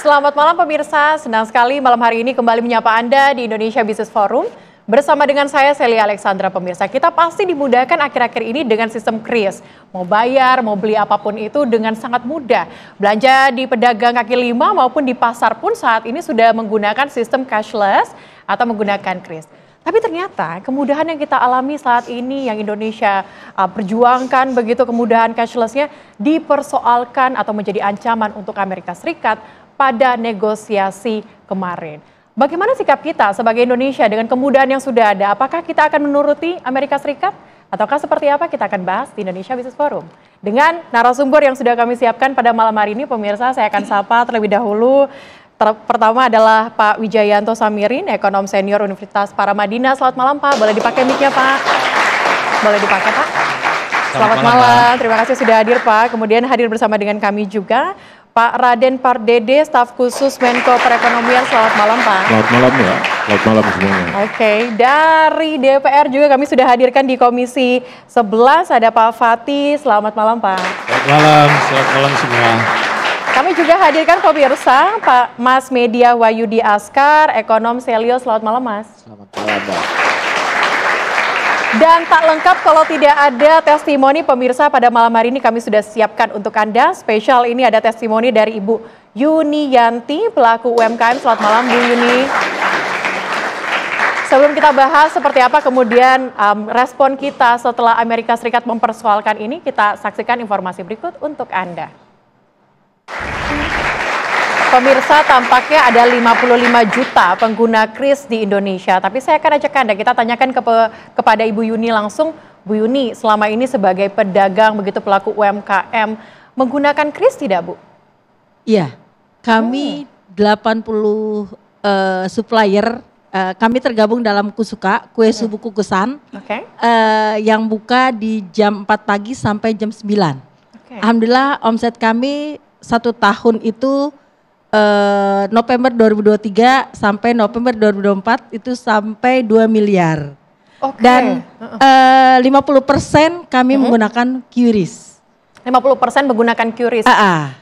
Selamat malam pemirsa, senang sekali malam hari ini kembali menyapa Anda di Indonesia Business Forum. Bersama dengan saya, Celia Alexandra pemirsa. Kita pasti dimudahkan akhir-akhir ini dengan sistem KRIS. Mau bayar, mau beli apapun itu dengan sangat mudah. Belanja di pedagang kaki lima maupun di pasar pun saat ini sudah menggunakan sistem cashless atau menggunakan KRIS. Tapi ternyata kemudahan yang kita alami saat ini yang Indonesia perjuangkan begitu kemudahan cashlessnya dipersoalkan atau menjadi ancaman untuk Amerika Serikat pada negosiasi kemarin. Bagaimana sikap kita sebagai Indonesia dengan kemudahan yang sudah ada? Apakah kita akan menuruti Amerika Serikat? Ataukah seperti apa? Kita akan bahas di Indonesia Business Forum. Dengan narasumber yang sudah kami siapkan pada malam hari ini, pemirsa, saya akan sapa terlebih dahulu. Pertama adalah Pak Wijayanto Samirin, ekonom senior Universitas Paramadina. Selamat malam Pak, boleh dipakai mic-nya Pak? Boleh dipakai Pak? Selamat malam, terima kasih sudah hadir Pak. Kemudian hadir bersama dengan kami juga Pak Raden Pardede, staf khusus Menko Perekonomian. Selamat malam Pak. Selamat malam ya, selamat malam semuanya. Oke, dari DPR juga kami sudah hadirkan di Komisi 11, ada Pak Fatih. Selamat malam Pak. Selamat malam semua. Kami juga hadirkan pemirsa, Pak Mas Media Wahyudi Askar, ekonom Selio. Selamat malam Mas. Selamat malam Pak. Dan tak lengkap kalau tidak ada testimoni pemirsa. Pada malam hari ini kami sudah siapkan untuk Anda. Spesial ini ada testimoni dari Ibu Yuni Yanti, pelaku UMKM. Selamat malam Bu Yuni. Sebelum kita bahas seperti apa kemudian respon kita setelah Amerika Serikat mempersoalkan ini, kita saksikan informasi berikut untuk Anda. Pemirsa, tampaknya ada 55 juta pengguna KRIS di Indonesia. Tapi saya akan ajak Anda, kita tanyakan kepada Ibu Yuni langsung. Bu Yuni, selama ini sebagai pedagang, begitu pelaku UMKM, menggunakan KRIS tidak Bu? Iya, kami 80 supplier, kami tergabung dalam KUSUKA, Kue Subuh Kukusan, yang buka di jam 4 pagi sampai jam 9. Alhamdulillah omset kami 1 tahun itu November 2023 sampai November 2024 itu sampai 2 miliar. Dan 50% kami menggunakan QRIS. 50% menggunakan QRIS.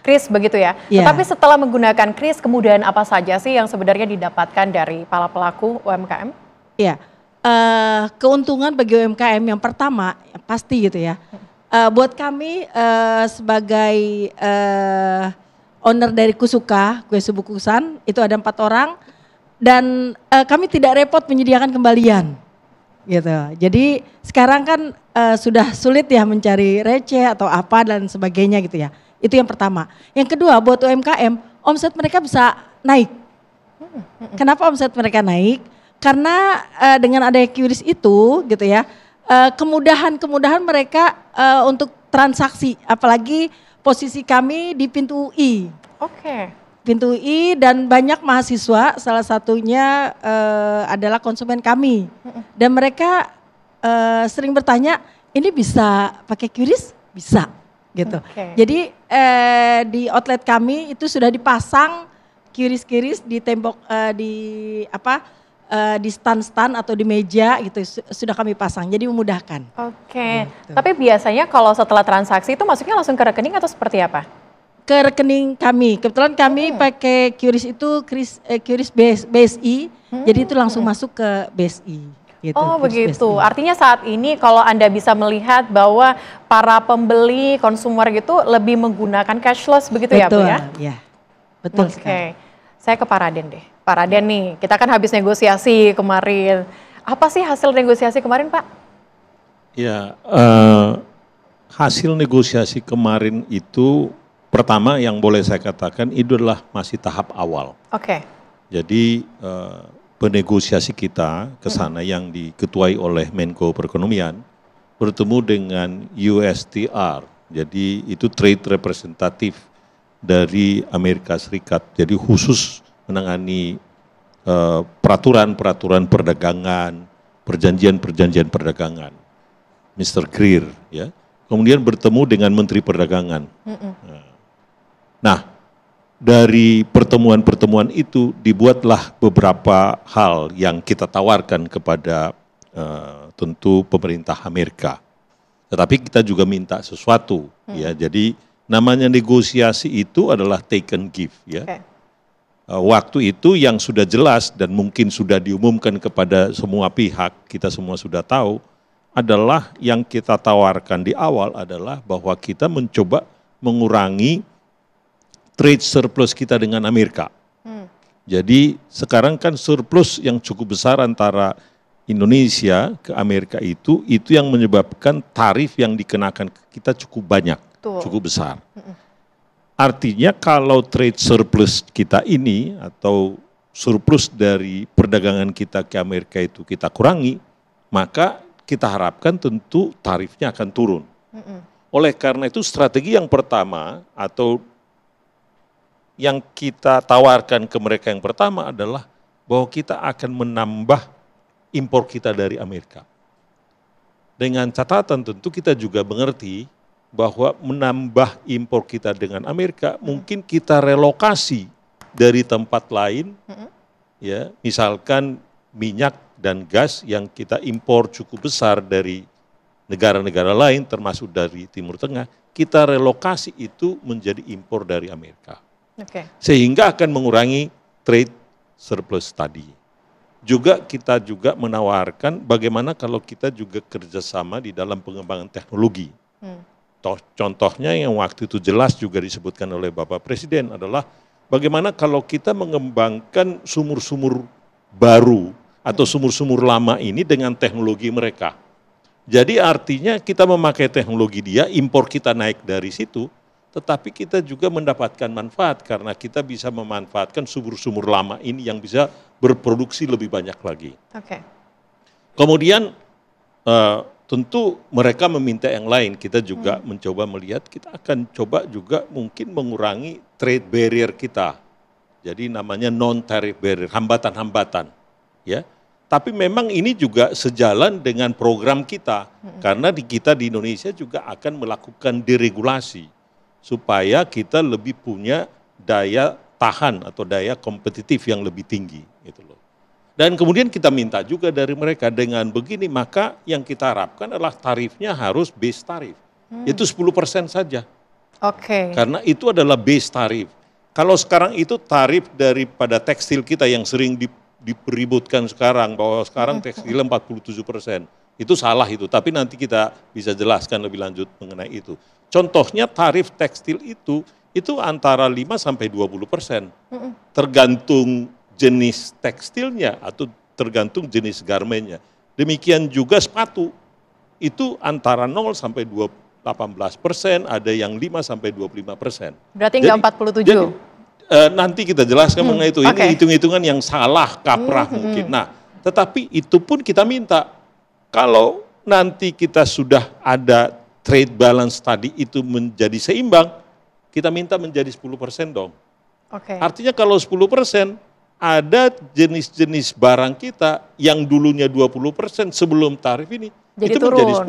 KRIS begitu ya. Tetapi setelah menggunakan KRIS, kemudian apa saja sih yang sebenarnya didapatkan dari para pelaku UMKM? Iya. Keuntungan bagi UMKM yang pertama pasti gitu ya. Buat kami sebagai owner dari KUSUKA, Kue Subuh Kukusan, itu ada 4 orang, dan kami tidak repot menyediakan kembalian, gitu. Jadi sekarang kan sudah sulit ya mencari receh atau apa dan sebagainya gitu ya. Itu yang pertama. Yang kedua, buat UMKM, omset mereka bisa naik. Kenapa omset mereka naik? Karena dengan adanya QRIS itu, gitu ya, kemudahan mereka untuk transaksi, apalagi posisi kami di pintu UI. Pintu UI dan banyak mahasiswa, salah satunya adalah konsumen kami. Dan mereka sering bertanya, ini bisa pakai QRIS? Bisa, gitu. Jadi di outlet kami itu sudah dipasang QRIS di tembok, di stand-stand atau di meja gitu, sudah kami pasang, jadi memudahkan. Gitu. Tapi biasanya kalau setelah transaksi itu masuknya langsung ke rekening atau seperti apa? Ke rekening kami, kebetulan kami pakai QRIS itu QRIS BSI, jadi itu langsung masuk ke BSI. Gitu, begitu, BSI. Artinya saat ini kalau Anda bisa melihat bahwa para pembeli, konsumer gitu lebih menggunakan cashless begitu ya Bu ya? Iya, betul sekali. Saya ke Pak Raden deh. Pak Raden nih, kita kan habis negosiasi kemarin. Apa sih hasil negosiasi kemarin Pak? Ya, hasil negosiasi kemarin itu pertama yang boleh saya katakan itu adalah masih tahap awal. Jadi penegosiasi kita ke sana yang diketuai oleh Menko Perekonomian bertemu dengan USTR. Jadi itu trade representative dari Amerika Serikat. Jadi khusus menangani peraturan-peraturan perdagangan, perjanjian-perjanjian perdagangan, Mr. Greer, ya. Kemudian bertemu dengan Menteri Perdagangan. Nah, dari pertemuan-pertemuan itu dibuatlah beberapa hal yang kita tawarkan kepada tentu pemerintah Amerika. Tetapi kita juga minta sesuatu, ya. Jadi namanya negosiasi itu adalah take and give, ya. waktu itu yang sudah jelas dan mungkin sudah diumumkan kepada semua pihak, kita semua sudah tahu, adalah yang kita tawarkan di awal adalah bahwa kita mencoba mengurangi trade surplus kita dengan Amerika. Jadi sekarang kan surplus yang cukup besar antara Indonesia ke Amerika itu yang menyebabkan tarif yang dikenakan kita cukup banyak, cukup besar. Artinya kalau trade surplus kita ini atau surplus dari perdagangan kita ke Amerika itu kita kurangi, maka kita harapkan tentu tarifnya akan turun. Oleh karena itu strategi yang pertama atau yang kita tawarkan ke mereka yang pertama adalah bahwa kita akan menambah impor kita dari Amerika. Dengan catatan tentu kita juga mengerti bahwa menambah impor kita dengan Amerika mungkin kita relokasi dari tempat lain, ya misalkan minyak dan gas yang kita impor cukup besar dari negara-negara lain termasuk dari Timur Tengah, kita relokasi itu menjadi impor dari Amerika. Sehingga akan mengurangi trade surplus tadi. Juga kita juga menawarkan bagaimana kalau kita juga kerjasama di dalam pengembangan teknologi. Contohnya yang waktu itu jelas juga disebutkan oleh Bapak Presiden adalah bagaimana kalau kita mengembangkan sumur-sumur baru atau sumur-sumur lama ini dengan teknologi mereka. Jadi artinya kita memakai teknologi dia, impor kita naik dari situ, tetapi kita juga mendapatkan manfaat karena kita bisa memanfaatkan sumur-sumur lama ini yang bisa berproduksi lebih banyak lagi. Kemudian tentu mereka meminta yang lain, kita juga mencoba melihat, kita akan coba juga mungkin mengurangi trade barrier kita. Jadi namanya non-tariff barrier, hambatan-hambatan. Ya. Tapi memang ini juga sejalan dengan program kita, karena kita di Indonesia juga akan melakukan deregulasi, supaya kita lebih punya daya tahan atau daya kompetitif yang lebih tinggi. Gitu loh. Dan kemudian kita minta juga dari mereka dengan begini, maka yang kita harapkan adalah tarifnya harus base tarif. Itu 10% saja. Karena itu adalah base tarif. Kalau sekarang itu tarif daripada tekstil kita yang sering dipeributkan sekarang, bahwa sekarang tekstil 47%. Itu salah itu, tapi nanti kita bisa jelaskan lebih lanjut mengenai itu. Contohnya tarif tekstil itu antara 5-20%. Tergantung jenis tekstilnya atau tergantung jenis garmennya. Demikian juga sepatu, itu antara 0-18%, ada yang 5-25%. Berarti nggak 47? Jadi, nanti kita jelaskan mengenai itu, ini hitung-hitungan yang salah, kaprah mungkin. Nah, tetapi itu pun kita minta, kalau nanti kita sudah ada trade balance tadi itu menjadi seimbang, kita minta menjadi 10% dong. Artinya kalau 10%, ada jenis-jenis barang kita yang dulunya 20% sebelum tarif ini, itu turun. Menjadi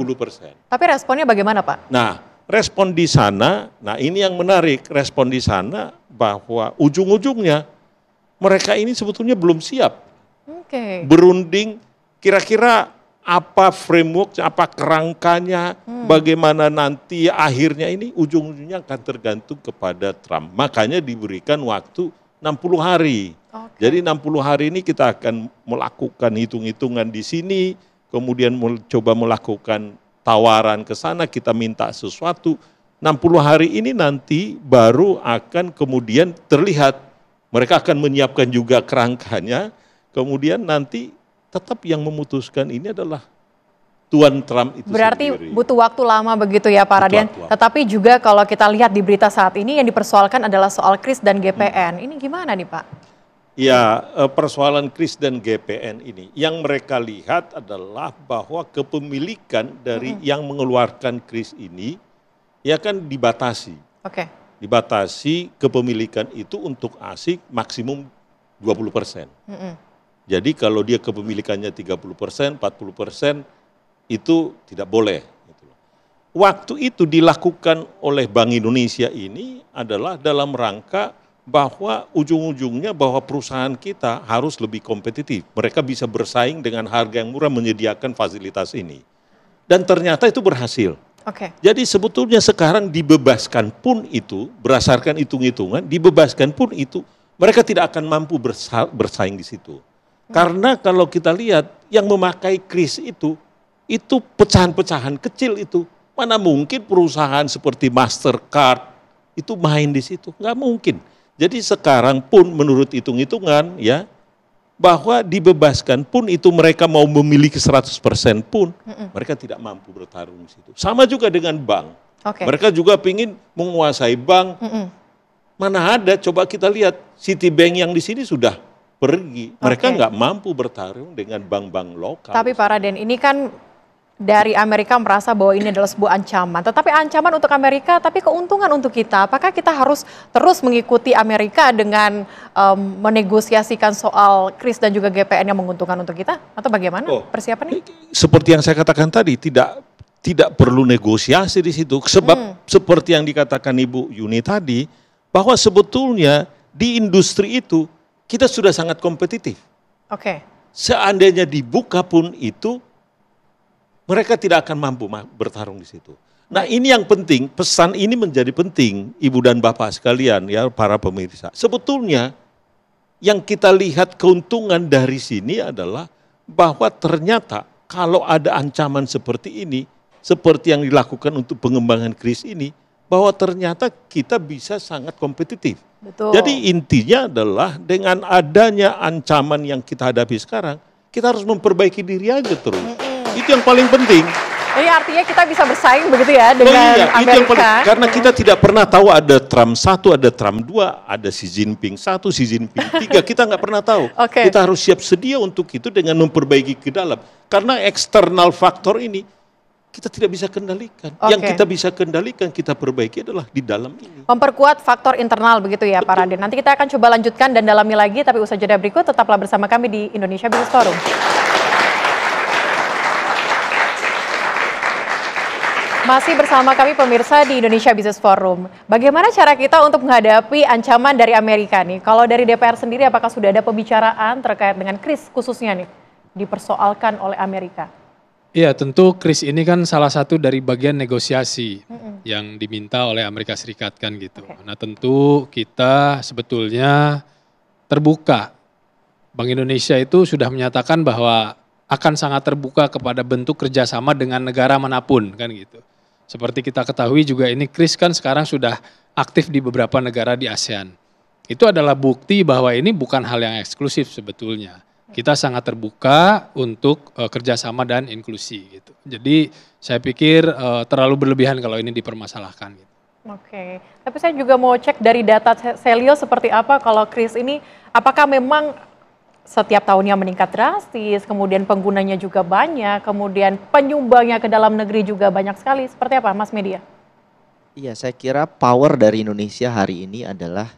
10%. Tapi responnya bagaimana Pak? Nah, respon di sana, nah ini yang menarik, respon di sana bahwa ujung-ujungnya mereka ini sebetulnya belum siap. Berunding, kira-kira apa framework, apa kerangkanya, bagaimana nanti akhirnya ini ujung-ujungnya akan tergantung kepada Trump. Makanya diberikan waktu 60 hari. Jadi 60 hari ini kita akan melakukan hitung-hitungan di sini, kemudian coba melakukan tawaran ke sana, kita minta sesuatu. 60 hari ini nanti baru akan kemudian terlihat, mereka akan menyiapkan juga kerangkanya, kemudian nanti tetap yang memutuskan ini adalah Tuan Trump itu berarti sendiri. Butuh waktu lama begitu ya Pak Radian. Tetapi juga kalau kita lihat di berita saat ini yang dipersoalkan adalah soal KRIS dan GPN. Ini gimana nih Pak? Ya, persoalan KRIS dan GPN ini, yang mereka lihat adalah bahwa kepemilikan dari yang mengeluarkan KRIS ini, ya kan dibatasi. Dibatasi kepemilikan itu untuk asing maksimum 20%. Jadi kalau dia kepemilikannya 30%, 40%, itu tidak boleh. Waktu itu dilakukan oleh Bank Indonesia ini adalah dalam rangka bahwa ujung-ujungnya bahwa perusahaan kita harus lebih kompetitif. Mereka bisa bersaing dengan harga yang murah menyediakan fasilitas ini. Dan ternyata itu berhasil. Jadi sebetulnya sekarang dibebaskan pun itu, berdasarkan hitung-hitungan, dibebaskan pun itu mereka tidak akan mampu bersaing di situ. Karena kalau kita lihat yang memakai kris itu pecahan-pecahan kecil itu. Mana mungkin perusahaan seperti Mastercard itu main di situ, nggak mungkin. Jadi sekarang pun menurut hitung-hitungan ya, bahwa dibebaskan pun itu mereka mau memiliki 100% pun, mereka tidak mampu bertarung di situ. Sama juga dengan bank. Mereka juga ingin menguasai bank. Mana ada, coba kita lihat Citibank yang di sini sudah pergi. Mereka nggak mampu bertarung dengan bank-bank lokal. Tapi Pak Raden, ini kan dari Amerika merasa bahwa ini adalah sebuah ancaman. Tetapi ancaman untuk Amerika, tapi keuntungan untuk kita. Apakah kita harus terus mengikuti Amerika dengan menegosiasikan soal kris dan juga GPN yang menguntungkan untuk kita? Atau bagaimana persiapannya? Seperti yang saya katakan tadi, tidak perlu negosiasi di situ. Sebab seperti yang dikatakan Ibu Yuni tadi, bahwa sebetulnya di industri itu kita sudah sangat kompetitif. Seandainya dibuka pun itu, mereka tidak akan mampu bertarung di situ. Nah ini yang penting, pesan ini menjadi penting Ibu dan Bapak sekalian ya para pemirsa. Sebetulnya yang kita lihat keuntungan dari sini adalah bahwa ternyata kalau ada ancaman seperti ini, seperti yang dilakukan untuk pengembangan kris ini, bahwa ternyata kita bisa sangat kompetitif. Betul. Jadi intinya adalah dengan adanya ancaman yang kita hadapi sekarang, kita harus memperbaiki diri aja terus. Itu yang paling penting. Jadi artinya kita bisa bersaing begitu ya dengan Amerika. Itu yang paling, karena kita tidak pernah tahu ada Trump 1, ada Trump 2, ada Xi Jinping 1, Xi Jinping 3, kita nggak pernah tahu. Kita harus siap sedia untuk itu dengan memperbaiki ke dalam. Karena eksternal faktor ini kita tidak bisa kendalikan. Yang kita bisa kendalikan, kita perbaiki adalah di dalam ini. Memperkuat faktor internal begitu ya Pak Raden. Nanti kita akan coba lanjutkan dan dalami lagi, tapi usaha jeda berikut tetaplah bersama kami di Indonesia Business Forum. Masih bersama kami pemirsa di Indonesia Business Forum. Bagaimana cara kita untuk menghadapi ancaman dari Amerika nih? Kalau dari DPR sendiri apakah sudah ada pembicaraan terkait dengan kris khususnya nih dipersoalkan oleh Amerika? Iya, tentu kris ini kan salah satu dari bagian negosiasi yang diminta oleh Amerika Serikat kan gitu. Nah tentu kita sebetulnya terbuka. Bank Indonesia itu sudah menyatakan bahwa akan sangat terbuka kepada bentuk kerjasama dengan negara manapun kan gitu. Seperti kita ketahui juga ini kris kan sekarang sudah aktif di beberapa negara di ASEAN. Itu adalah bukti bahwa ini bukan hal yang eksklusif sebetulnya. Kita sangat terbuka untuk kerjasama dan inklusi gitu. Jadi saya pikir terlalu berlebihan kalau ini dipermasalahkan. Gitu. Tapi saya juga mau cek dari data Selio seperti apa kalau kris ini, apakah memang setiap tahunnya meningkat drastis, kemudian penggunanya juga banyak, kemudian penyumbangnya ke dalam negeri juga banyak sekali. Seperti apa Mas Media? Iya, saya kira power dari Indonesia hari ini adalah,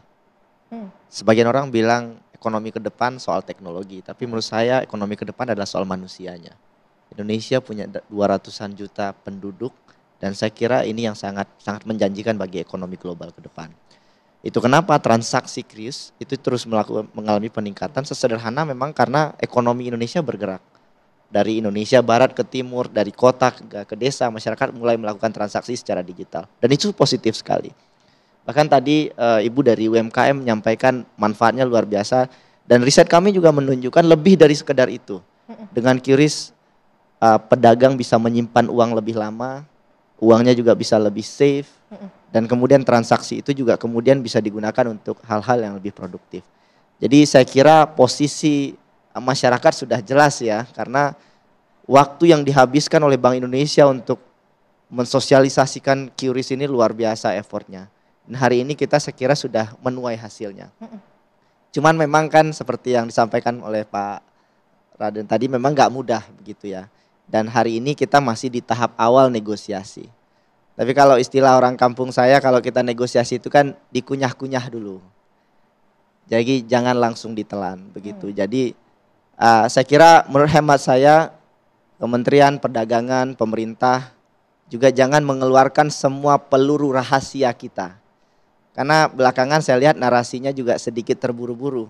sebagian orang bilang ekonomi ke depan soal teknologi, tapi menurut saya ekonomi ke depan adalah soal manusianya. Indonesia punya 200-an juta penduduk, dan saya kira ini yang sangat menjanjikan bagi ekonomi global ke depan. Itu kenapa transaksi kris itu terus mengalami peningkatan. Sesederhana memang karena ekonomi Indonesia bergerak. Dari Indonesia Barat ke Timur, dari kota ke desa, masyarakat mulai melakukan transaksi secara digital. Dan itu positif sekali. Bahkan tadi Ibu dari UMKM menyampaikan manfaatnya luar biasa. Dan riset kami juga menunjukkan lebih dari sekedar itu. Dengan QRIS, pedagang bisa menyimpan uang lebih lama, uangnya juga bisa lebih safe. Dan kemudian transaksi itu juga kemudian bisa digunakan untuk hal-hal yang lebih produktif. Jadi saya kira posisi masyarakat sudah jelas ya, karena waktu yang dihabiskan oleh Bank Indonesia untuk mensosialisasikan QRIS ini luar biasa effortnya. Dan hari ini kita saya kira sudah menuai hasilnya. Cuman memang kan seperti yang disampaikan oleh Pak Raden tadi memang nggak mudah begitu ya. Dan hari ini kita masih di tahap awal negosiasi. Tapi kalau istilah orang kampung saya, kalau kita negosiasi itu kan dikunyah-kunyah dulu. Jadi jangan langsung ditelan begitu. Jadi saya kira menurut hemat saya, Kementerian Perdagangan, pemerintah juga jangan mengeluarkan semua peluru rahasia kita. Karena belakangan saya lihat narasinya juga sedikit terburu-buru.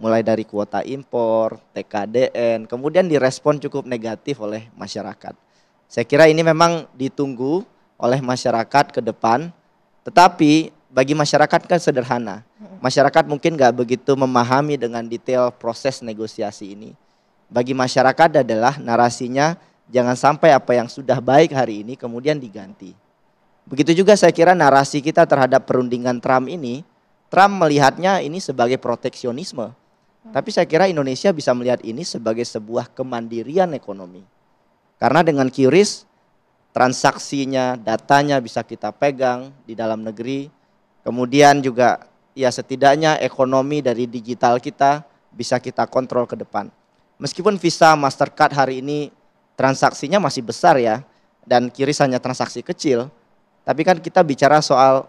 Mulai dari kuota impor, TKDN, kemudian direspon cukup negatif oleh masyarakat. Saya kira ini memang ditunggu oleh masyarakat ke depan, tetapi bagi masyarakat kan sederhana. masyarakat mungkin nggak begitu memahami dengan detail proses negosiasi ini. Bagi masyarakat adalah narasinya jangan sampai apa yang sudah baik hari ini kemudian diganti. Begitu juga saya kira narasi kita terhadap perundingan Trump ini, Trump melihatnya ini sebagai proteksionisme. Tapi saya kira Indonesia bisa melihat ini sebagai sebuah kemandirian ekonomi. Karena dengan QRIS, transaksinya, datanya bisa kita pegang di dalam negeri. Kemudian juga ya setidaknya ekonomi dari digital kita bisa kita kontrol ke depan. Meskipun Visa, Mastercard hari ini transaksinya masih besar ya, dan QRIS hanya transaksi kecil. Tapi kan kita bicara soal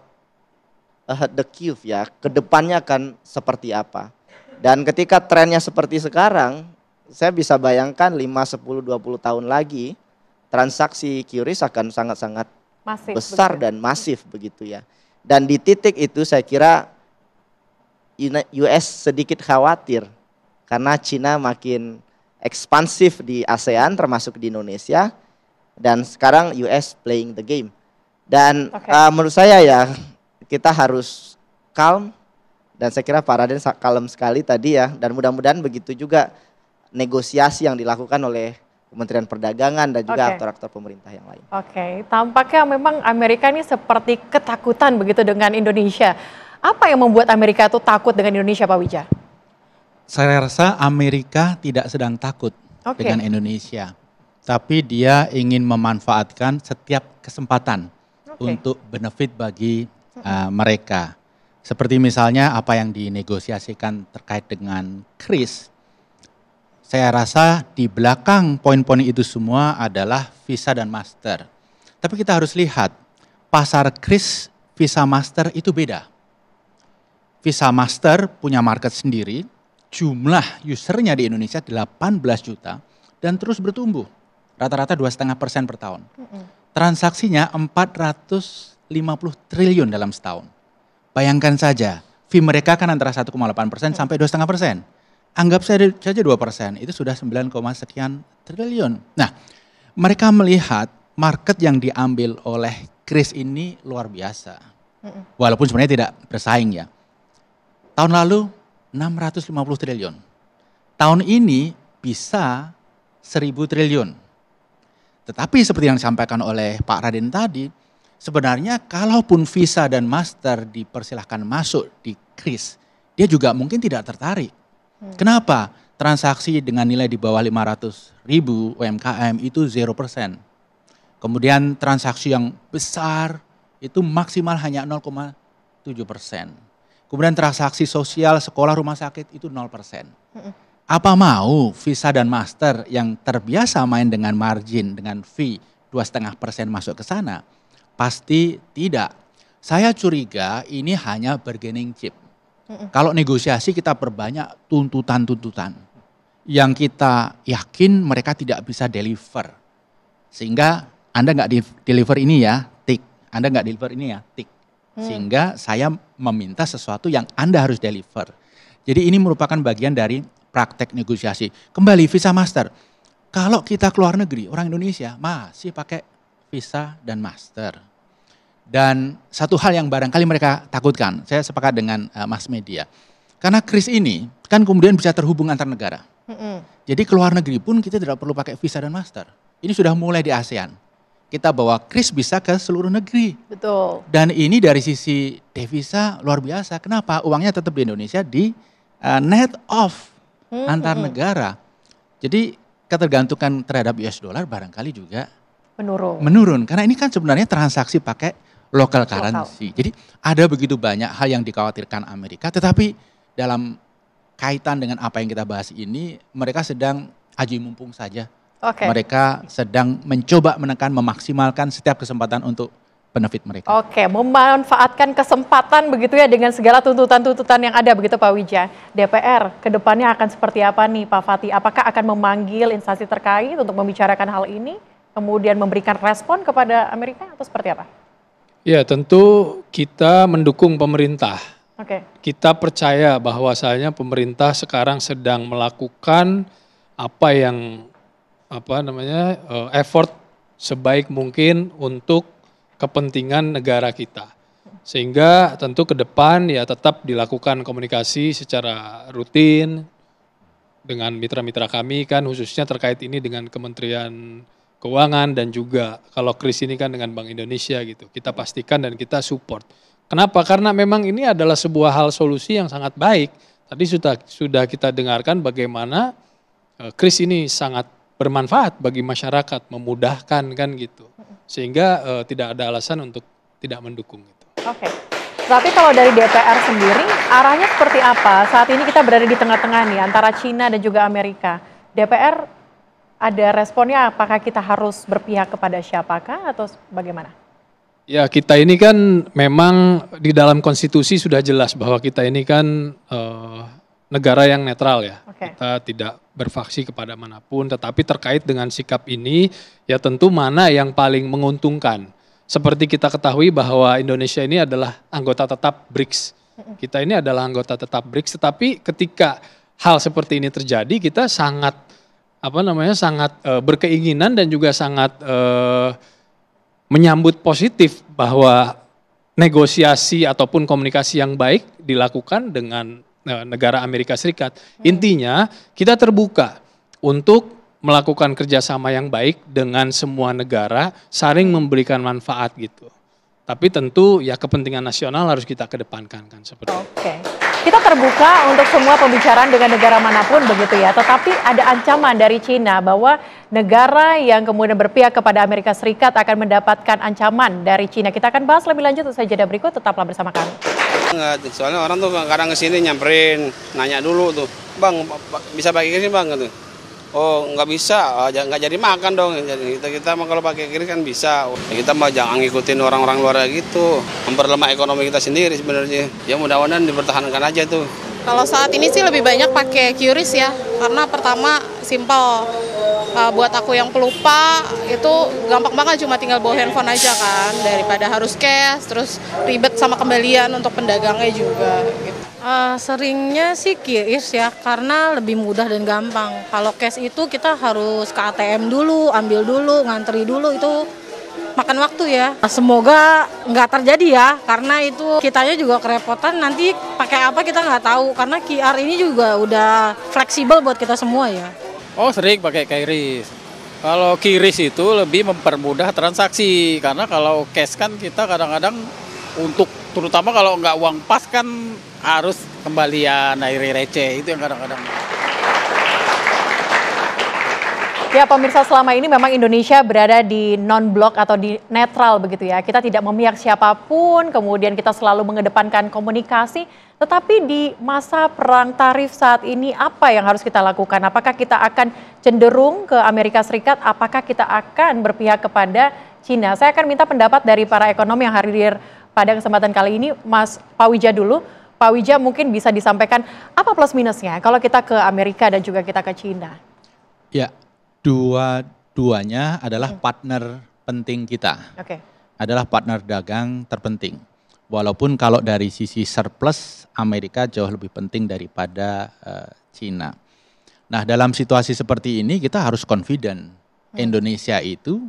the curve ya, kedepannya akan seperti apa. Dan ketika trennya seperti sekarang, saya bisa bayangkan 5, 10, 20 tahun lagi, transaksi QRIS akan sangat-sangat besar begitu. Dan masif begitu ya. Dan di titik itu saya kira US sedikit khawatir, karena Cina makin ekspansif di ASEAN termasuk di Indonesia, dan sekarang US playing the game. Dan menurut saya ya kita harus calm, dan saya kira Pak Raden kalem sekali tadi ya, dan mudah-mudahan begitu juga negosiasi yang dilakukan oleh Kementerian Perdagangan dan juga aktor-aktor pemerintah yang lain. Tampaknya memang Amerika ini seperti ketakutan begitu dengan Indonesia. Apa yang membuat Amerika itu takut dengan Indonesia, Pak Wija? Saya rasa Amerika tidak sedang takut dengan Indonesia, tapi dia ingin memanfaatkan setiap kesempatan untuk benefit bagi mereka. Seperti misalnya apa yang dinegosiasikan terkait dengan QRIS. Saya rasa di belakang poin-poin itu semua adalah Visa dan Master. Tapi kita harus lihat, pasar QRIS, Visa Master itu beda. Visa Master punya market sendiri, jumlah usernya di Indonesia 18 juta dan terus bertumbuh. Rata-rata 2,5% per tahun. Transaksinya 450 triliun dalam setahun. Bayangkan saja, fee mereka kan antara 1,8% sampai 2,5%. Anggap saja 2%, itu sudah 9, sekian triliun. Nah, mereka melihat market yang diambil oleh QRIS ini luar biasa. Walaupun sebenarnya tidak bersaing ya. Tahun lalu 650 triliun. Tahun ini bisa 1.000 triliun. Tetapi seperti yang disampaikan oleh Pak Raden tadi, sebenarnya kalaupun Visa dan Master dipersilahkan masuk di QRIS, dia juga mungkin tidak tertarik. Kenapa? Transaksi dengan nilai di bawah 500.000 UMKM itu 0%. Kemudian transaksi yang besar itu maksimal hanya 0,7%. Kemudian transaksi sosial, sekolah, rumah sakit itu 0%. Apa mau Visa dan Master yang terbiasa main dengan margin, dengan fee 2,5% masuk ke sana? Pasti tidak. Saya curiga ini hanya bargaining chip. Kalau negosiasi kita perbanyak tuntutan-tuntutan yang kita yakin mereka tidak bisa deliver. Sehingga Anda nggak deliver ini ya, tik. Anda nggak deliver ini ya, tik. Sehingga saya meminta sesuatu yang Anda harus deliver. Jadi ini merupakan bagian dari praktek negosiasi. Kembali Visa Master. Kalau kita keluar negeri, orang Indonesia masih pakai Visa dan Master. Dan satu hal yang barangkali mereka takutkan, saya sepakat dengan mass media. Karena QRIS ini kan kemudian bisa terhubung antar negara. Jadi keluar negeri pun kita tidak perlu pakai Visa dan Master. Ini sudah mulai di ASEAN. Kita bawa QRIS bisa ke seluruh negeri. Betul. Dan ini dari sisi devisa luar biasa. Kenapa? Uangnya tetap di Indonesia di net off antar negara. Jadi ketergantungan terhadap US dollar barangkali juga menurun. Karena ini kan sebenarnya transaksi pakai local currency. Jadi ada begitu banyak hal yang dikhawatirkan Amerika, tetapi dalam kaitan dengan apa yang kita bahas ini, mereka sedang aji mumpung saja. Mereka sedang mencoba menekan, memaksimalkan setiap kesempatan untuk benefit mereka. Memanfaatkan kesempatan begitu ya dengan segala tuntutan-tuntutan yang ada begitu Pak Wija. DPR kedepannya akan seperti apa nih Pak Fatih? Apakah akan memanggil instansi terkait untuk membicarakan hal ini, kemudian memberikan respon kepada Amerika atau seperti apa? Ya tentu kita mendukung pemerintah. Kita percaya bahwasanya pemerintah sekarang sedang melakukan effort sebaik mungkin untuk kepentingan negara kita. Sehingga tentu ke depan ya tetap dilakukan komunikasi secara rutin dengan mitra-mitra kami kan, khususnya terkait ini dengan Kementerian Keuangan dan juga kalau Kris ini kan dengan Bank Indonesia gitu. Kita pastikan dan kita support. Kenapa? Karena memang ini adalah sebuah hal solusi yang sangat baik. Tadi sudah kita dengarkan bagaimana Kris ini sangat bermanfaat bagi masyarakat, memudahkan kan gitu. Sehingga tidak ada alasan untuk tidak mendukung itu. Oke. Tapi kalau dari DPR sendiri, arahnya seperti apa? Saat ini kita berada di tengah-tengah nih, antara Cina dan juga Amerika. DPR ada responnya, apakah kita harus berpihak kepada siapakah atau bagaimana? Ya, kita ini kan memang di dalam konstitusi sudah jelas bahwa kita ini kan negara yang netral ya. Kita tidak berfaksi kepada manapun, tetapi terkait dengan sikap ini ya tentu mana yang paling menguntungkan. Seperti kita ketahui bahwa Indonesia ini adalah anggota tetap BRICS. Kita ini adalah anggota tetap BRICS, tetapi ketika hal seperti ini terjadi kita sangat sangat berkeinginan dan juga sangat menyambut positif bahwa negosiasi ataupun komunikasi yang baik dilakukan dengan negara Amerika Serikat. Intinya kita terbuka untuk melakukan kerjasama yang baik dengan semua negara, saling memberikan manfaat gitu. Tapi tentu ya kepentingan nasional harus kita kedepankan kan seperti itu. Oke. Kita terbuka untuk semua pembicaraan dengan negara manapun begitu ya. Tetapi ada ancaman dari Cina bahwa negara yang kemudian berpihak kepada Amerika Serikat akan mendapatkan ancaman dari Cina. Kita akan bahas lebih lanjut usai jeda berikut, tetaplah bersama kami. Enggak, soalnya orang tuh kadang kesini nyamperin, nanya dulu tuh, Bang bisa pakai kris Bang gitu. Oh nggak bisa, nggak jadi makan dong. Jadi kita mah kalau pakai kris kan bisa. Kita mah jangan ngikutin orang-orang luar gitu, memperlemah ekonomi kita sendiri sebenarnya. Ya mudah-mudahan dipertahankan aja tuh. Kalau saat ini sih lebih banyak pakai QRIS ya, karena pertama simpel. Buat aku yang pelupa itu gampang banget, cuma tinggal bawa handphone aja kan, daripada harus cash, terus ribet sama kembalian untuk pedagangnya juga. Gitu. Seringnya sih QRIS ya, karena lebih mudah dan gampang. Kalau cash itu kita harus ke ATM dulu, ambil dulu, ngantri dulu, itu makan waktu ya. Semoga nggak terjadi ya, karena itu kitanya juga kerepotan, nanti pakai apa kita nggak tahu, karena QR ini juga udah fleksibel buat kita semua ya. Oh sering pakai QRIS. Kalau QRIS itu lebih mempermudah transaksi, karena kalau cash kan kita kadang-kadang untuk terutama kalau nggak uang pas kan harus kembalian dari receh, itu yang kadang-kadang. Ya pemirsa, selama ini memang Indonesia berada di non-blok atau di netral begitu ya. Kita tidak memihak siapapun, kemudian kita selalu mengedepankan komunikasi. Tetapi di masa perang tarif saat ini apa yang harus kita lakukan? Apakah kita akan cenderung ke Amerika Serikat? Apakah kita akan berpihak kepada Cina? Saya akan minta pendapat dari para ekonom yang hadir pada kesempatan kali ini. Mas Pak Wija dulu. Pak Wija mungkin bisa disampaikan apa plus minusnya kalau kita ke Amerika dan juga kita ke Cina? Ya, dua-duanya adalah partner penting kita. Adalah partner dagang terpenting. Walaupun kalau dari sisi surplus, Amerika jauh lebih penting daripada Cina. Nah dalam situasi seperti ini kita harus confident. Indonesia itu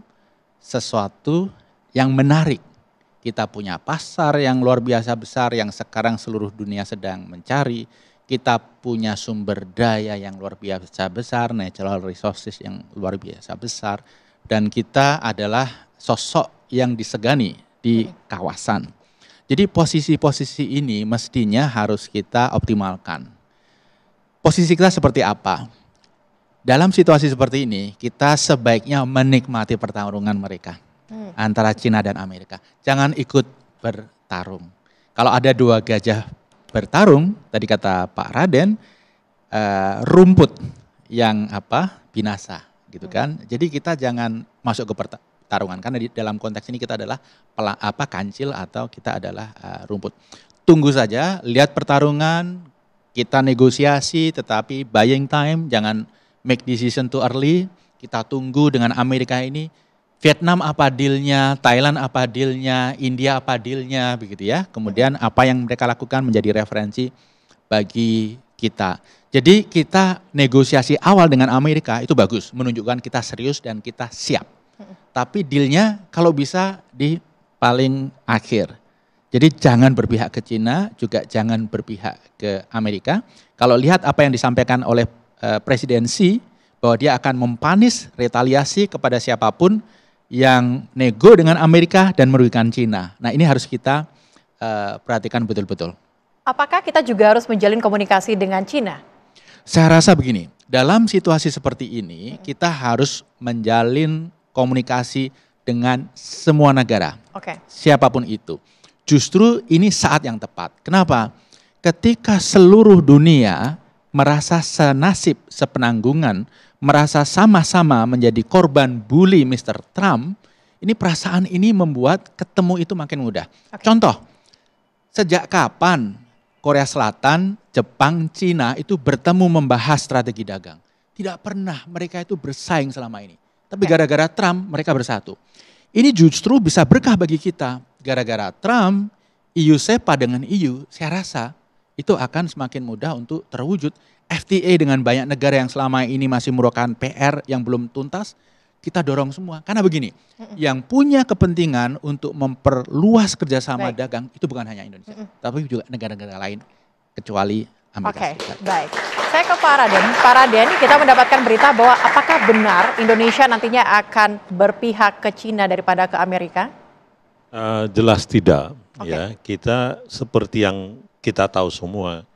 sesuatu yang menarik. Kita punya pasar yang luar biasa besar yang sekarang seluruh dunia sedang mencari. Kita punya sumber daya yang luar biasa besar, natural resources yang luar biasa besar. Dan kita adalah sosok yang disegani di kawasan. Jadi posisi-posisi ini mestinya harus kita optimalkan. Posisi kita seperti apa? Dalam situasi seperti ini, kita sebaiknya menikmati pertarungan mereka antara Cina dan Amerika. Jangan ikut bertarung. Kalau ada dua gajah bertarung, tadi kata Pak Raden, rumput yang binasa, gitu kan? Jadi kita jangan masuk ke pertarungan, karena di dalam konteks ini kita adalah kancil atau kita adalah rumput. Tunggu saja, lihat pertarungan, kita negosiasi, tetapi buying time, jangan make decision too early. Kita tunggu dengan Amerika ini, Vietnam apa dealnya, Thailand apa dealnya, India apa dealnya, begitu ya. Kemudian apa yang mereka lakukan menjadi referensi bagi kita. Jadi kita negosiasi awal dengan Amerika itu bagus, menunjukkan kita serius dan kita siap. Tapi dealnya kalau bisa di paling akhir. Jadi jangan berpihak ke Cina, juga jangan berpihak ke Amerika. Kalau lihat apa yang disampaikan oleh Presiden Xi, bahwa dia akan mempanis retaliasi kepada siapapun yang nego dengan Amerika dan merugikan Cina. Nah ini harus kita perhatikan betul-betul. Apakah kita juga harus menjalin komunikasi dengan Cina? Saya rasa begini, dalam situasi seperti ini kita harus menjalin komunikasi dengan semua negara, siapapun itu. Justru ini saat yang tepat. Kenapa? Ketika seluruh dunia merasa senasib, sepenanggungan, merasa sama-sama menjadi korban bully Mr. Trump, ini perasaan ini membuat ketemu itu makin mudah. Contoh, sejak kapan Korea Selatan, Jepang, Cina itu bertemu membahas strategi dagang? Tidak pernah, mereka itu bersaing selama ini. Tapi gara-gara Trump mereka bersatu. Ini justru bisa berkah bagi kita. Gara-gara Trump, EU SEPA dengan EU, saya rasa itu akan semakin mudah untuk terwujud. FTA dengan banyak negara yang selama ini masih merupakan PR yang belum tuntas, kita dorong semua. Karena begini, yang punya kepentingan untuk memperluas kerjasama dagang itu bukan hanya Indonesia, tapi juga negara-negara lain kecuali Amerika Serikat. Baik. Saya ke Pak Raden. Pak Raden, kita mendapatkan berita bahwa apakah benar Indonesia nantinya akan berpihak ke Cina daripada ke Amerika? Jelas tidak. Ya, kita seperti yang kita tahu semua,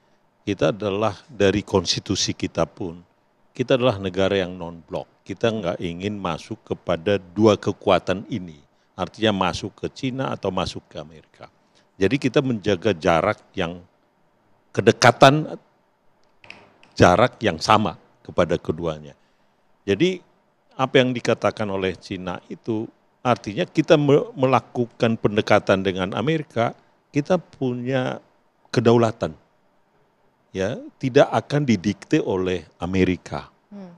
kita adalah dari konstitusi kita pun, kita adalah negara yang non-blok. Kita nggak ingin masuk kepada dua kekuatan ini, artinya masuk ke Cina atau masuk ke Amerika. Jadi kita menjaga jarak yang kedekatan, jarak yang sama kepada keduanya. Jadi apa yang dikatakan oleh Cina itu artinya kita melakukan pendekatan dengan Amerika, kita punya kedaulatan. Ya, tidak akan didikte oleh Amerika.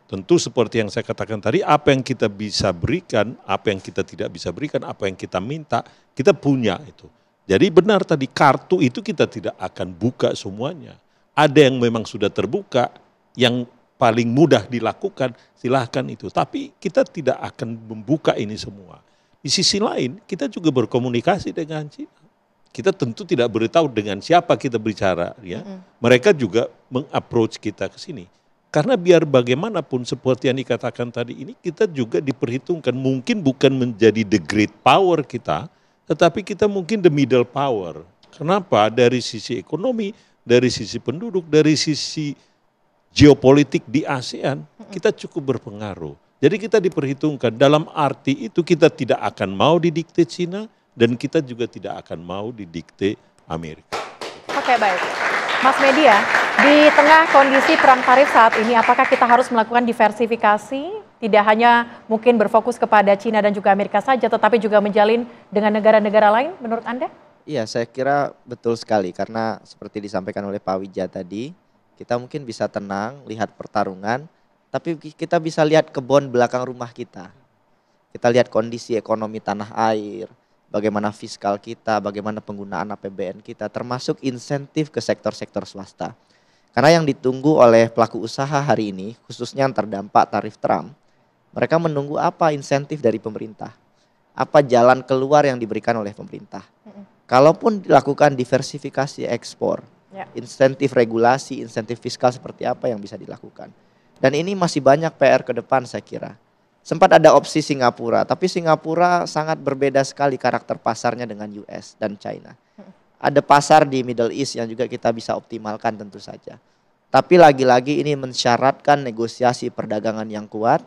Tentu seperti yang saya katakan tadi, apa yang kita bisa berikan, apa yang kita tidak bisa berikan, apa yang kita minta, kita punya itu. Jadi benar tadi, kartu itu kita tidak akan buka semuanya. Ada yang memang sudah terbuka, yang paling mudah dilakukan, silahkan itu. Tapi kita tidak akan membuka ini semua. Di sisi lain, kita juga berkomunikasi dengan Cina. Kita tentu tidak beritahu dengan siapa kita bicara, ya. Mereka juga meng-approach kita ke sini. Karena biar bagaimanapun seperti yang dikatakan tadi ini, kita juga diperhitungkan mungkin bukan menjadi the great power kita, tetapi kita mungkin the middle power. Kenapa? Dari sisi ekonomi, dari sisi penduduk, dari sisi geopolitik di ASEAN, kita cukup berpengaruh. Jadi kita diperhitungkan, dalam arti itu kita tidak akan mau didikte Cina, dan kita juga tidak akan mau didikte Amerika. Oke, baik. Mas Media, di tengah kondisi perang tarif saat ini, apakah kita harus melakukan diversifikasi? Tidak hanya mungkin berfokus kepada Cina dan juga Amerika saja, tetapi juga menjalin dengan negara-negara lain menurut Anda? Iya, saya kira betul sekali. Karena seperti disampaikan oleh Pak Wija tadi, kita mungkin bisa tenang, lihat pertarungan, tapi kita bisa lihat kebun belakang rumah kita. Kita lihat kondisi ekonomi tanah air, bagaimana fiskal kita, bagaimana penggunaan APBN kita, termasuk insentif ke sektor-sektor swasta. Karena yang ditunggu oleh pelaku usaha hari ini, khususnya yang terdampak tarif Trump, mereka menunggu apa insentif dari pemerintah, apa jalan keluar yang diberikan oleh pemerintah. Kalaupun dilakukan diversifikasi ekspor, insentif regulasi, insentif fiskal seperti apa yang bisa dilakukan. Dan ini masih banyak PR ke depan saya kira. Sempat ada opsi Singapura, tapi Singapura sangat berbeda sekali karakter pasarnya dengan US dan China. Ada pasar di Middle East yang juga kita bisa optimalkan tentu saja. Tapi lagi-lagi ini mensyaratkan negosiasi perdagangan yang kuat.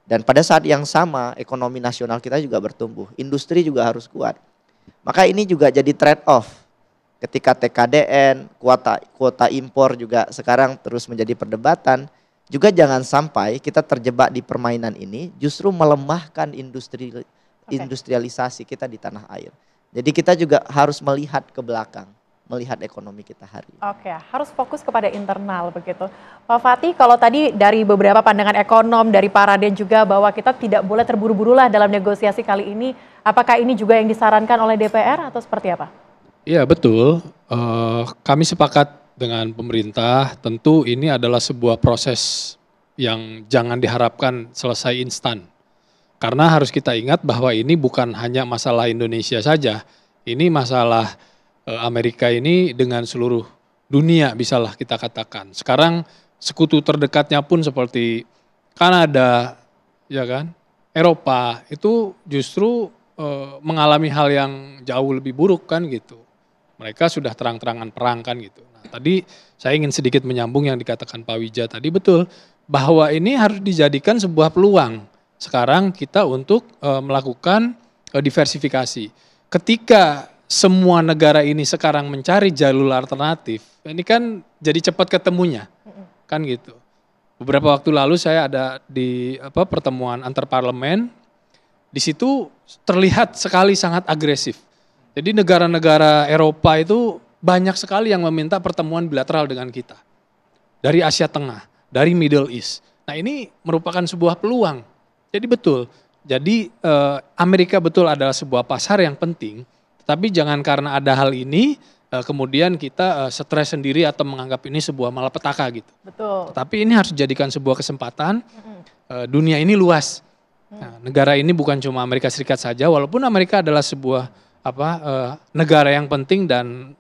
Dan pada saat yang sama ekonomi nasional kita juga bertumbuh. Industri juga harus kuat. Maka ini juga jadi trade-off. Ketika TKDN, kuota impor juga sekarang terus menjadi perdebatan. Juga jangan sampai kita terjebak di permainan ini justru melemahkan industrialisasi kita di tanah air. Jadi kita juga harus melihat ke belakang, melihat ekonomi kita hari ini. Oke, harus fokus kepada internal begitu. Pak Fatih, kalau tadi dari beberapa pandangan ekonom, dari Pak Raden juga bahwa kita tidak boleh terburu-buru lah dalam negosiasi kali ini. Apakah ini juga yang disarankan oleh DPR atau seperti apa? Iya betul, kami sepakat dengan pemerintah. Tentu ini adalah sebuah proses yang jangan diharapkan selesai instan. Karena harus kita ingat bahwa ini bukan hanya masalah Indonesia saja, ini masalah Amerika ini dengan seluruh dunia bisalah kita katakan. Sekarang sekutu terdekatnya pun seperti Kanada, ya kan, Eropa itu justru mengalami hal yang jauh lebih buruk kan gitu. Mereka sudah terang-terangan perang kan gitu. Nah, tadi saya ingin sedikit menyambung yang dikatakan Pak Wija tadi, betul bahwa ini harus dijadikan sebuah peluang sekarang kita untuk melakukan diversifikasi. Ketika semua negara ini sekarang mencari jalur alternatif, ini kan jadi cepat ketemunya, kan gitu. Beberapa waktu lalu saya ada di pertemuan antar parlemen, di situ terlihat sekali sangat agresif. Jadi negara-negara Eropa itu banyak sekali yang meminta pertemuan bilateral dengan kita. Dari Asia Tengah, dari Middle East. Nah ini merupakan sebuah peluang. Jadi betul, jadi Amerika betul adalah sebuah pasar yang penting. Tapi jangan karena ada hal ini, kemudian kita stres sendiri atau menganggap ini sebuah malapetaka gitu. Betul. Tapi ini harus dijadikan sebuah kesempatan, dunia ini luas. Nah, negara ini bukan cuma Amerika Serikat saja, walaupun Amerika adalah sebuah negara yang penting dan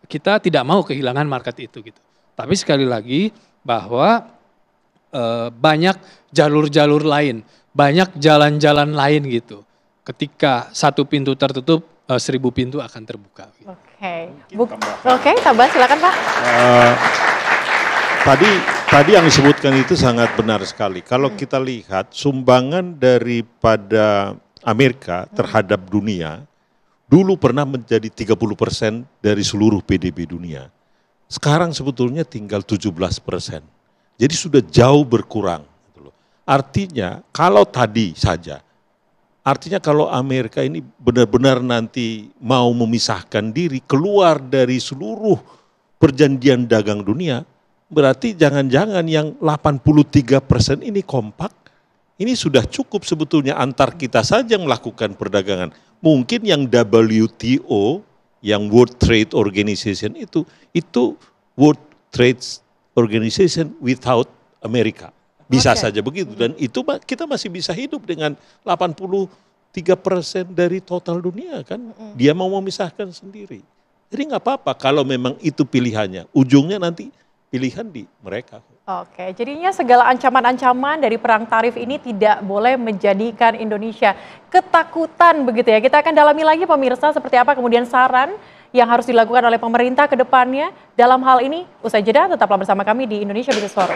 kita tidak mau kehilangan market itu gitu. Tapi sekali lagi bahwa banyak jalur-jalur lain, banyak jalan-jalan lain gitu. Ketika satu pintu tertutup, 1000 pintu akan terbuka. Gitu. Oke, tambah silakan Pak. Tadi yang disebutkan itu sangat benar sekali. Kalau kita lihat sumbangan daripada Amerika terhadap dunia, dulu pernah menjadi 30% dari seluruh PDB dunia. Sekarang sebetulnya tinggal 17%. Jadi sudah jauh berkurang. Artinya kalau tadi saja, artinya kalau Amerika ini benar-benar nanti mau memisahkan diri, keluar dari seluruh perjanjian dagang dunia, berarti jangan-jangan yang 83% ini kompak, ini sudah cukup sebetulnya antar kita saja melakukan perdagangan. Mungkin yang WTO, yang World Trade Organization itu World Trade Organization without Amerika. Bisa saja begitu. Dan itu kita masih bisa hidup dengan 83% dari total dunia kan. Dia mau memisahkan sendiri. Jadi nggak apa-apa kalau memang itu pilihannya. Ujungnya nanti pilihan di mereka. Oke, jadinya segala ancaman-ancaman dari perang tarif ini tidak boleh menjadikan Indonesia ketakutan begitu ya. Kita akan dalami lagi pemirsa seperti apa kemudian saran yang harus dilakukan oleh pemerintah ke depannya dalam hal ini. Usai jeda, tetaplah bersama kami di Indonesia Business Forum.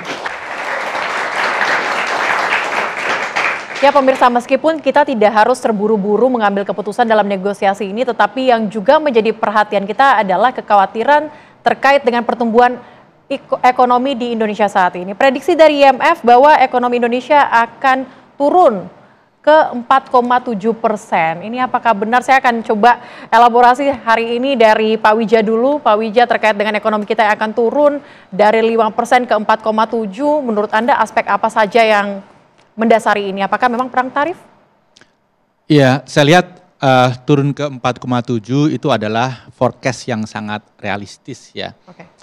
Ya pemirsa, meskipun kita tidak harus terburu-buru mengambil keputusan dalam negosiasi ini, tetapi yang juga menjadi perhatian kita adalah kekhawatiran terkait dengan pertumbuhan ekonomi di Indonesia saat ini. Prediksi dari IMF bahwa ekonomi Indonesia akan turun ke 4,7%. Ini apakah benar? Saya akan coba elaborasi hari ini dari Pak Wija dulu. Pak Wija, terkait dengan ekonomi kita yang akan turun dari 5% ke 4,7%. Menurut Anda aspek apa saja yang mendasari ini? Apakah memang perang tarif? Iya, saya lihat turun ke 4,7 itu adalah forecast yang sangat realistis ya.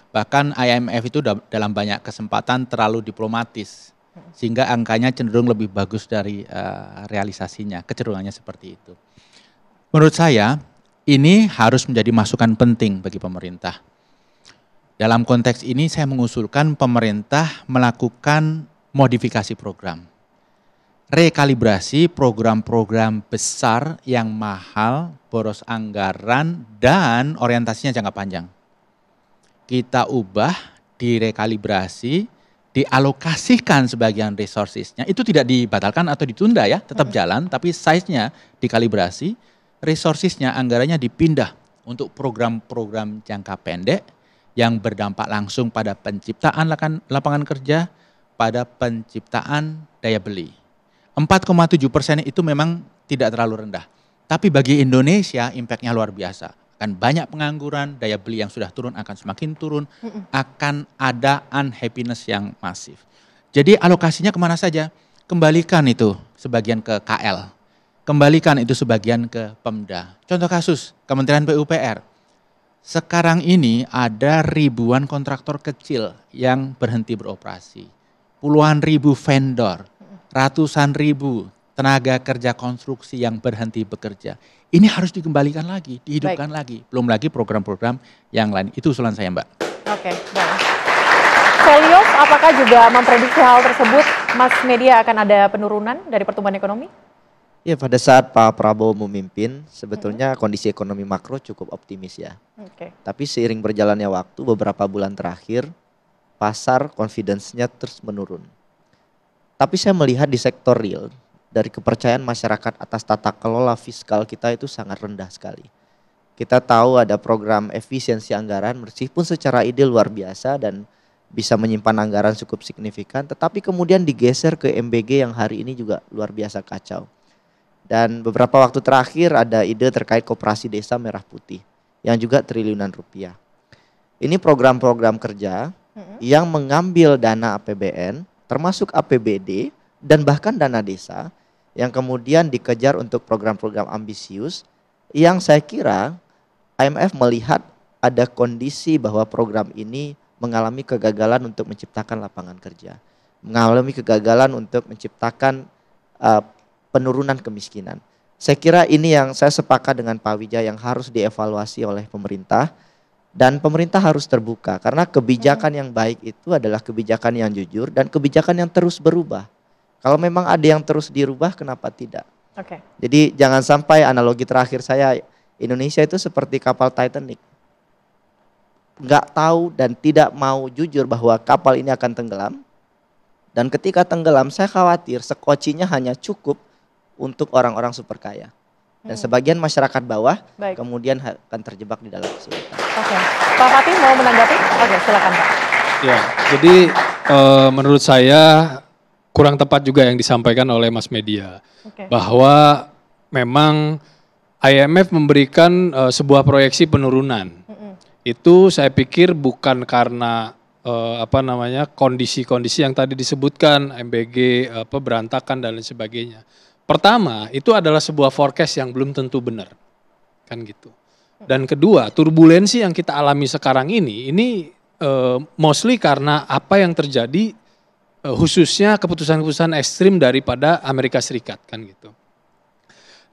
Bahkan IMF itu dalam banyak kesempatan terlalu diplomatis, sehingga angkanya cenderung lebih bagus dari realisasinya, kecenderungannya seperti itu. Menurut saya, ini harus menjadi masukan penting bagi pemerintah. Dalam konteks ini saya mengusulkan pemerintah melakukan modifikasi program. Rekalibrasi program-program besar yang mahal, boros anggaran, dan orientasinya jangka panjang. Kita ubah, direkalibrasi, dialokasikan sebagian resourcesnya. Itu tidak dibatalkan atau ditunda ya, tetap jalan, tapi size-nya dikalibrasi, resourcesnya, anggarannya dipindah untuk program-program jangka pendek yang berdampak langsung pada penciptaan lapangan kerja, pada penciptaan daya beli. 4,7% itu memang tidak terlalu rendah. Tapi bagi Indonesia impact-nya luar biasa. Akan banyak pengangguran, daya beli yang sudah turun akan semakin turun, akan ada unhappiness yang masif. Jadi alokasinya kemana saja? Kembalikan itu sebagian ke KL, kembalikan itu sebagian ke Pemda. Contoh kasus, Kementerian PUPR. Sekarang ini ada ribuan kontraktor kecil yang berhenti beroperasi. Puluhan ribu vendor, ratusan ribu tenaga kerja konstruksi yang berhenti bekerja. ini harus dikembalikan lagi, dihidupkan lagi. Belum lagi program-program yang lain. Itu usulan saya, Mbak. Oke, baik. Selios, apakah juga memprediksi hal tersebut, mass media akan ada penurunan dari pertumbuhan ekonomi? Ya, pada saat Pak Prabowo memimpin, sebetulnya kondisi ekonomi makro cukup optimis ya. Tapi seiring berjalannya waktu, beberapa bulan terakhir, pasar confidence-nya terus menurun. Tapi saya melihat di sektor real, dari kepercayaan masyarakat atas tata kelola fiskal kita itu sangat rendah sekali. Kita tahu ada program efisiensi anggaran, meskipun secara ide luar biasa dan bisa menyimpan anggaran cukup signifikan, tetapi kemudian digeser ke MBG yang hari ini juga luar biasa kacau. Dan beberapa waktu terakhir ada ide terkait koperasi desa merah putih yang juga triliunan rupiah. Ini program-program kerja yang mengambil dana APBN termasuk APBD dan bahkan dana desa yang kemudian dikejar untuk program-program ambisius yang saya kira IMF melihat ada kondisi bahwa program ini mengalami kegagalan untuk menciptakan lapangan kerja, mengalami kegagalan untuk menciptakan penurunan kemiskinan. Saya kira ini yang saya sepakat dengan Pak Wijaya yang harus dievaluasi oleh pemerintah dan pemerintah harus terbuka karena kebijakan yang baik itu adalah kebijakan yang jujur dan kebijakan yang terus berubah. Kalau memang ada yang terus dirubah, kenapa tidak? Jadi jangan sampai analogi terakhir saya, Indonesia itu seperti kapal Titanic. Nggak tahu dan tidak mau jujur bahwa kapal ini akan tenggelam. Dan ketika tenggelam, saya khawatir sekocinya hanya cukup untuk orang-orang super kaya. Dan sebagian masyarakat bawah kemudian akan terjebak di dalam kesulitan. Pak Fatih mau menanggapi? Silakan Pak. Ya, jadi menurut saya kurang tepat juga yang disampaikan oleh Mas Media. Bahwa memang IMF memberikan sebuah proyeksi penurunan. Itu saya pikir bukan karena kondisi-kondisi yang tadi disebutkan, MBG berantakan dan lain sebagainya. Pertama, itu adalah sebuah forecast yang belum tentu benar. Kan gitu. Dan kedua, turbulensi yang kita alami sekarang ini mostly karena apa yang terjadi khususnya keputusan-keputusan ekstrim daripada Amerika Serikat kan gitu.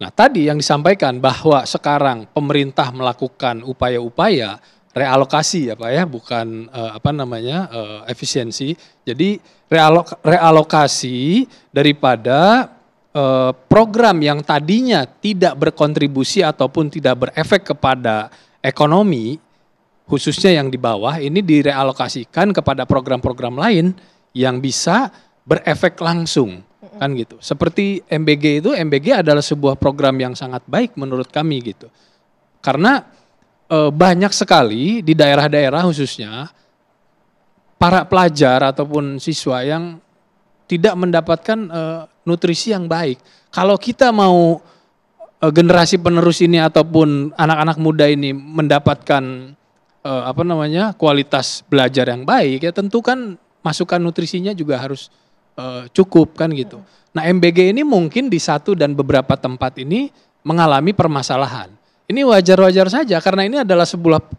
Nah, tadi yang disampaikan bahwa sekarang pemerintah melakukan upaya-upaya realokasi ya Pak ya, bukan efisiensi. Jadi realokasi daripada program yang tadinya tidak berkontribusi ataupun tidak berefek kepada ekonomi, khususnya yang di bawah, ini direalokasikan kepada program-program lain yang bisa berefek langsung, kan gitu. Seperti MBG itu, MBG adalah sebuah program yang sangat baik menurut kami gitu. Karena banyak sekali di daerah-daerah khususnya para pelajar ataupun siswa yang tidak mendapatkan nutrisi yang baik. Kalau kita mau generasi penerus ini ataupun anak-anak muda ini mendapatkan kualitas belajar yang baik, ya tentu kan masukan nutrisinya juga harus cukup kan gitu. Nah, MBG ini mungkin di satu dan beberapa tempat ini mengalami permasalahan. Ini wajar-wajar saja karena ini adalah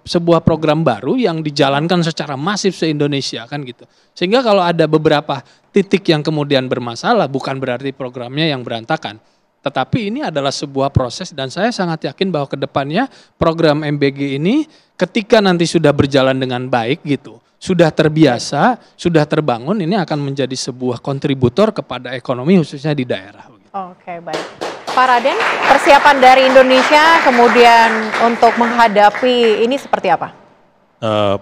sebuah program baru yang dijalankan secara masif se-Indonesia kan gitu. Sehingga kalau ada beberapa titik yang kemudian bermasalah bukan berarti programnya yang berantakan. Tetapi ini adalah sebuah proses dan saya sangat yakin bahwa ke depannya program MBG ini ketika nanti sudah berjalan dengan baik gitu, sudah terbiasa, sudah terbangun, ini akan menjadi sebuah kontributor kepada ekonomi khususnya di daerah. Oke, baik. Pak Raden, persiapan dari Indonesia kemudian untuk menghadapi ini seperti apa?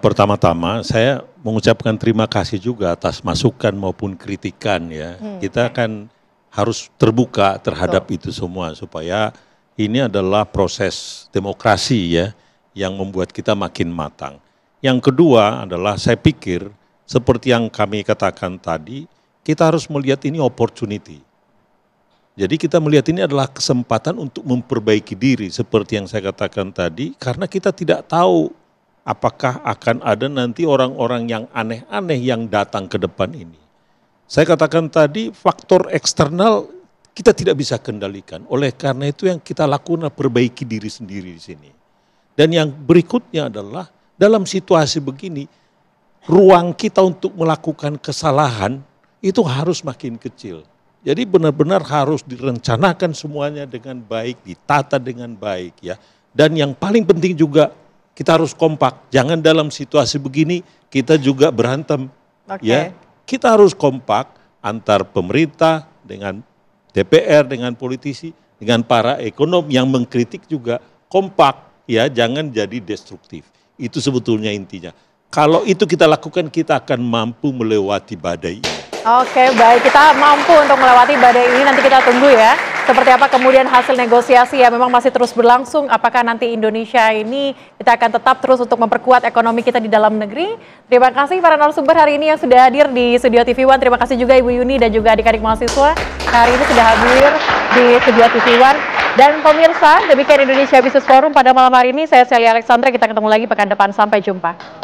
Pertama-tama saya mengucapkan terima kasih juga atas masukan maupun kritikan ya. Kita kan harus terbuka terhadap itu semua supaya ini adalah proses demokrasi ya yang membuat kita makin matang. Yang kedua adalah saya pikir seperti yang kami katakan tadi, kita harus melihat ini opportunity. Jadi kita melihat ini adalah kesempatan untuk memperbaiki diri seperti yang saya katakan tadi karena kita tidak tahu apakah akan ada nanti orang-orang yang aneh-aneh yang datang ke depan ini. Saya katakan tadi faktor eksternal kita tidak bisa kendalikan. Oleh karena itu yang kita lakukan adalah perbaiki diri sendiri di sini. Dan yang berikutnya adalah dalam situasi begini ruang kita untuk melakukan kesalahan itu harus makin kecil. Jadi benar-benar harus direncanakan semuanya dengan baik, ditata dengan baik ya. Dan yang paling penting juga kita harus kompak. Jangan dalam situasi begini kita juga berantem. Ya. Kita harus kompak antar pemerintah dengan DPR, dengan politisi, dengan para ekonom yang mengkritik juga kompak ya, jangan jadi destruktif. Itu sebetulnya intinya. Kalau itu kita lakukan, kita akan mampu melewati badai ini. Oke, baik, kita mampu untuk melewati badai ini, nanti kita tunggu ya. Seperti apa kemudian hasil negosiasi yang memang masih terus berlangsung, apakah nanti Indonesia ini kita akan tetap terus untuk memperkuat ekonomi kita di dalam negeri. Terima kasih para narasumber hari ini yang sudah hadir di Studio TV One. Terima kasih juga Ibu Yuni dan juga adik-adik mahasiswa hari ini sudah hadir di Studio TV One. Dan pemirsa, demikian Indonesia Business Forum pada malam hari ini. Saya Celia Alexandra, kita ketemu lagi pekan depan. Sampai jumpa.